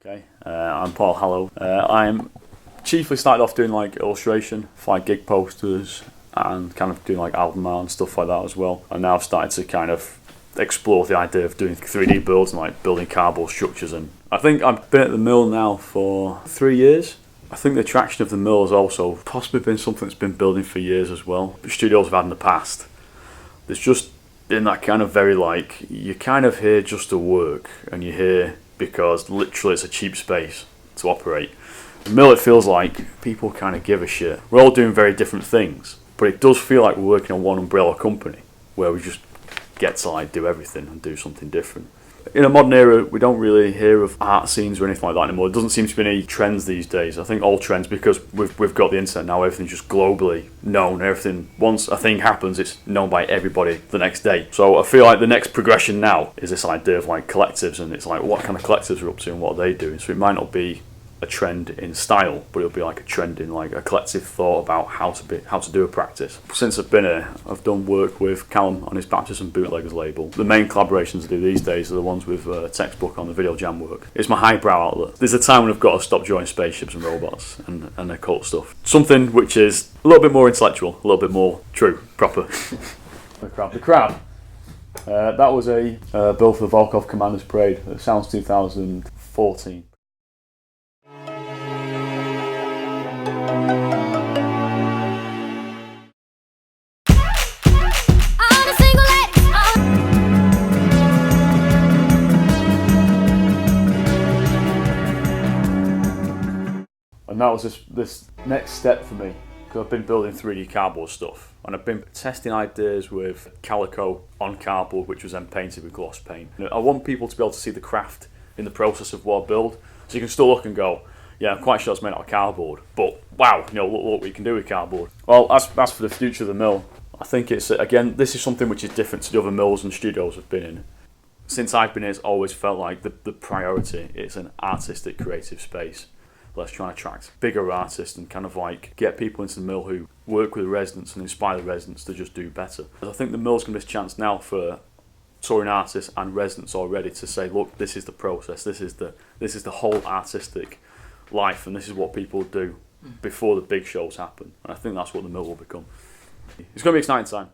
Okay, I'm Paul Hallows. I'm chiefly started off doing like illustration for like gig posters and kind of doing like album art and stuff like that as well. And now I've started to kind of explore the idea of doing 3D builds and like building cardboard structures. And I think I've been at the mill now for 3 years. I think the attraction of the mill has also possibly been something that's been building for years as well. The studios I've had in the past, there's just been that kind of very like, you're kind of here just to work and you're here because literally it's a cheap space to operate. The mill, it feels like people kind of give a shit. We're all doing very different things, but it does feel like we're working on one umbrella company where we just get to like do everything and do something different. In a modern era, we don't really hear of art scenes or anything like that anymore. There doesn't seem to be any trends these days. I think all trends, because we've got the internet now, everything's just globally known. Everything, once a thing happens, it's known by everybody the next day. So I feel like the next progression now is this idea of like collectives, and it's like what kind of collectives are up to and what are they doing. So it might not be a trend in style, but it'll be like a trend in like a collective thought about how to do a practice. Since I've been here, I've done work with KHOM on his Baptism Bootleggers label. The main collaborations I do these days are the ones with Textbook on the video jam work. It's my highbrow outlet. There's a time when I've got to stop drawing spaceships and robots and occult stuff. Something which is a little bit more intellectual, a little bit more true, proper. The crab. That was a bill for the Volkov Commanders Parade. It sounds 2014. And that was this next step for me, because I've been building 3D cardboard stuff and I've been testing ideas with calico on cardboard, which was then painted with gloss paint. I want people to be able to see the craft in the process of what I build, so you can still look and go, yeah, I'm quite sure it's made out of cardboard, but wow, look what we can do with cardboard. Well, as for the future of the mill, I think it's, again, this is something which is different to the other mills and studios I've been in. Since I've been here, it's always felt like the priority, it's an artistic, creative space. Let's try and attract bigger artists and kind of like get people into the mill who work with the residents and inspire the residents to just do better. I think the mill's going to be a chance now for touring artists and residents already to say, look, this is the process, this is the whole artistic life, and this is what people do before the big shows happen. And I think that's what the mill will become. It's going to be an exciting time.